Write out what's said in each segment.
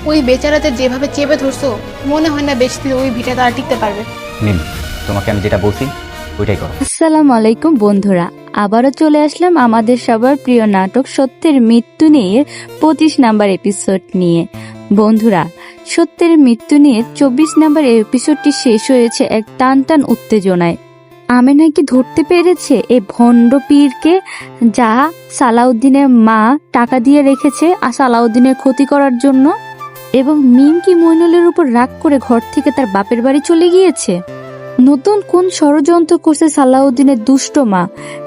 ওই বেচারাদের যেভাবে চেপে ধরছো, মনে হয় না বেশি দিন ওই ভিটা তারা টিকতে পারবে। মিম, তোমাকে আমি যেটা বলছি ওইটাই করো। আসসালামু আলাইকুম বন্ধুরা, আবারও চলে আসলাম আমাদের সবার প্রিয় নাটক সত্যের মৃত্যু নিয়ে 25 নাম্বার এপিসোড নিয়ে। বন্ধুরা, সত্যের মৃত্যু নিয়ে 24 নাম্বার এপিসোডটি শেষ হয়েছে এক টান টান উত্তেজনায়। আমেনা কি ধরতে পেরেছে এই ভণ্ড পীরকে, যা সালাউদ্দিনের মা টাকা দিয়ে রেখেছে আর সালাউদ্দিনের ক্ষতি করার জন্য? এবং মিম কি মইনুলের উপর রাগ করে ঘর থেকে তার বাপের বাড়ি চলে গিয়েছে? নতুন কোন ষড়যন্ত্র করছে সালাউদ্দিনের দুষ্ট মা,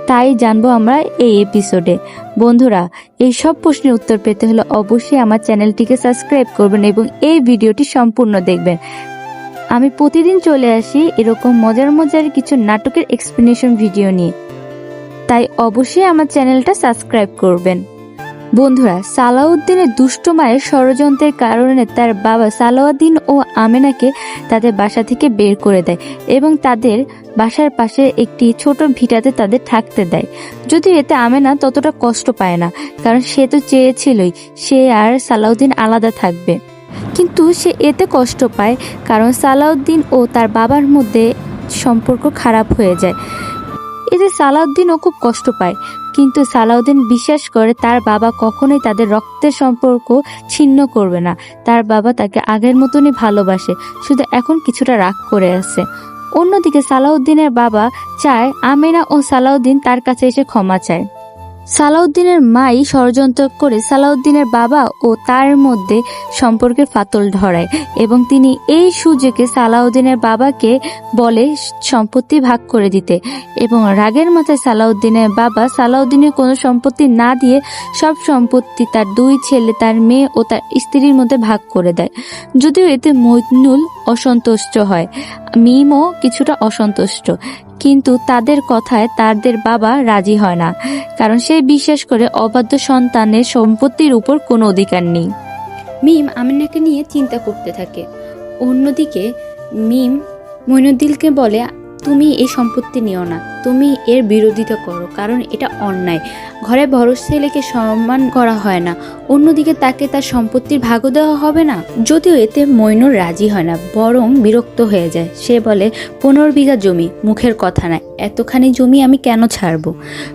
তাই জানবো আমরা এই এপিসোডে। বন্ধুরা, এই সব প্রশ্নের উত্তর পেতে হলে অবশ্যই আমার চ্যানেলটিকে সাবস্ক্রাইব করবেন এবং এই ভিডিওটি সম্পূর্ণ দেখবেন। আমি প্রতিদিন চলে আসি এরকম মজার মজার কিছু নাটকের এক্সপ্লেনেশন ভিডিও নিয়ে, তাই অবশ্যই আমার চ্যানেলটা সাবস্ক্রাইব করবেন। বন্ধুরা, সালাউদ্দিনের দুষ্ট মায়ের ষড়যন্ত্রের কারণে তার বাবা সালাউদ্দিন ও আমেনাকে তাদের বাসা থেকে বের করে দেয় এবং তাদের বাসার পাশে একটি ছোট ভিটাতে তাদের থাকতে দেয়। যদিও এতে আমেনা ততটা কষ্ট পায় না, কারণ সে তো চেয়েছিলই সে আর সালাউদ্দিন আলাদা থাকবে। কিন্তু সে এতে কষ্ট পায় কারণ সালাউদ্দিন ও তার বাবার মধ্যে সম্পর্ক খারাপ হয়ে যায়। এতে সালাউদ্দিনও খুব কষ্ট পায়, কিন্তু সালাউদ্দিন বিশ্বাস করে তার বাবা কখনোই তাদের রক্তের সম্পর্ক ছিন্ন করবে না। তার বাবা তাকে আগের মতনই ভালোবাসে, শুধু এখন কিছুটা রাগ করে আছে। অন্যদিকে সালাউদ্দিনের বাবা চায় আমেনা ও সালাউদ্দিন তার কাছে এসে ক্ষমা চায়। সালাউদ্দিনের মাই ষড়যন্ত্র করে সালাউদ্দিনের বাবা ও তার মধ্যে সম্পর্কের ফাটল ধরায় এবং তিনি এই সুযোগে সালাউদ্দিনের বাবাকে বলে সম্পত্তি ভাগ করে দিতে এবং রাগের মাথায় সালাউদ্দিনের বাবা সালাউদ্দিনের কোনো সম্পত্তি না দিয়ে সব সম্পত্তি তার দুই ছেলে, তার মেয়ে ও তার স্ত্রীর মধ্যে ভাগ করে দেয়। যদিও এতে মইনুল অসন্তুষ্ট হয়, মিমও কিছুটা অসন্তুষ্ট, কিন্তু তাদের কথায় তাদের বাবা রাজি হয় না, কারণ সে বিশ্বাস করে অবাধ্য সন্তানের সম্পত্তির উপর কোনো অধিকার নেই। মিম আমিনাকে নিয়ে চিন্তা করতে থাকে। অন্যদিকে মিম মইনুদ্দিনকে বলে, তুমি এই সম্পত্তি নিও না, তুমি এর বিরোধিতা করো, কারণ এটা অন্যায়। ঘরে বড় ছেলেকে সম্মান করা হয় না, অন্যদিকে তাকে তার সম্পত্তির ভাগও দেওয়া হবে না। যদিও এতে মইনুর রাজি হয় না, বরং বিরক্ত হয়ে যায়। সে বলে, 15 বিঘা জমি, মুখের কথা না, এতখানি জমি আমি কেন ছাড়বো?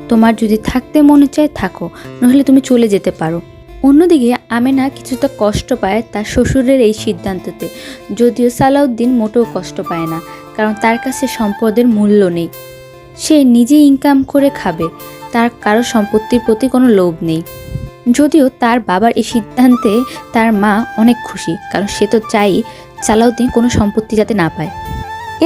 তোমার যদি থাকতে মনে চায় থাকো, নইলে তুমি চলে যেতে পারো। অন্যদিকে আমেনা কিছুটা কষ্ট পায় তার শ্বশুরের এই সিদ্ধান্ততে, যদিও সালাউদ্দিন মোটেও কষ্ট পায় না, কারণ তার কাছে সম্পদের মূল্য নেই। সে নিজে ইনকাম করে খাবে, তার কারো সম্পত্তির প্রতি কোনো লোভ নেই। যদিও তার বাবার এই সিদ্ধান্তে তার মা অনেক খুশি, কারণ সে তো চাই সালাউদ্দিন কোনো সম্পত্তি যাতে না পায়।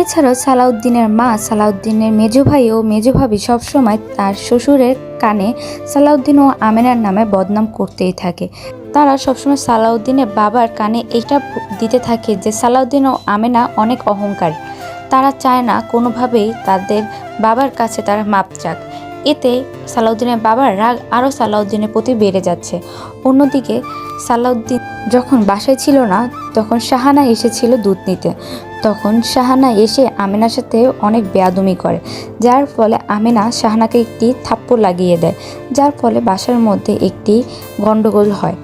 এছাড়াও সালাউদ্দিনের মা, সালাউদ্দিনের মেজ ভাই ও মেজ ভাবি সবসময় তার শ্বশুরের কানে সালাউদ্দিন ও আমেনার নামে বদনাম করতেই থাকে। তারা সবসময় সালাউদ্দিনের বাবার কানে এটা দিতে থাকে যে সালাউদ্দিন ও আমেনা অনেক অহংকার, তারা চায় না কোনোভাবেই তাদের বাবার কাছে তারা মাপ চাক। এতে সালাউদ্দিনের বাবার রাগ আরও সালাউদ্দিনের প্রতি বেড়ে যাচ্ছে। অন্যদিকে সালাউদ্দিন যখন বাসায় ছিল না, তখন শাহানা এসেছিল দুধ নিতে। তখন শাহানা এসে আমেনার সাথে অনেক বেয়াদুমি করে, যার ফলে আমেনা শাহানাকে একটি থাপ্পড় লাগিয়ে দেয়, যার ফলে বাসার মধ্যে একটি গন্ডগোল হয়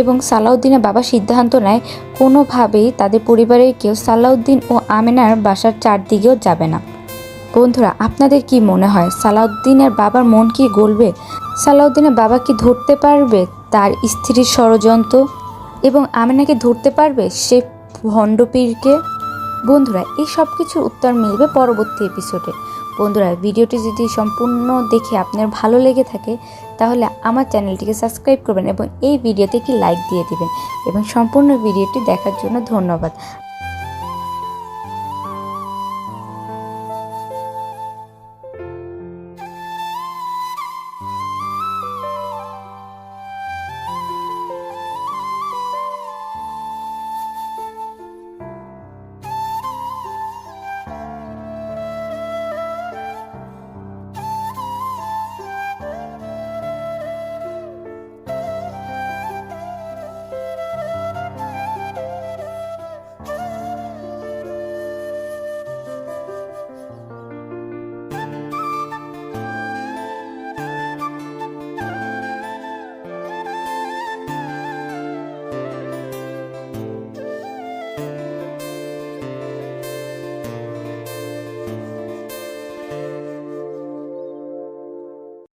এবং সালাউদ্দিনের বাবা সিদ্ধান্ত নেয় কোনোভাবেই তাদের পরিবারের কেউ সালাউদ্দিন ও আমেনার বাসার চারদিকেও যাবে না। বন্ধুরা, আপনাদের কি মনে হয় সালাউদ্দিনের বাবার মন কি গলবে? সালাউদ্দিনের বাবা কি ধরতে পারবে তার স্ত্রীর ষড়যন্ত্র এবং আমেনাকে ধরতে পারবে সে ভণ্ডপীরকে? বন্ধুরা, এই সব কিছুর উত্তর মিলবে পরবর্তী এপিসোডে। বন্ধুরা, ভিডিওটি যদি সম্পূর্ণ দেখে আপনার ভালো লেগে থাকে তাহলে আমার চ্যানেলটিকে সাবস্ক্রাইব করবেন এবং এই ভিডিওতে একটি লাইক দিয়ে দিবেন এবং সম্পূর্ণ ভিডিওটি দেখার জন্য ধন্যবাদ।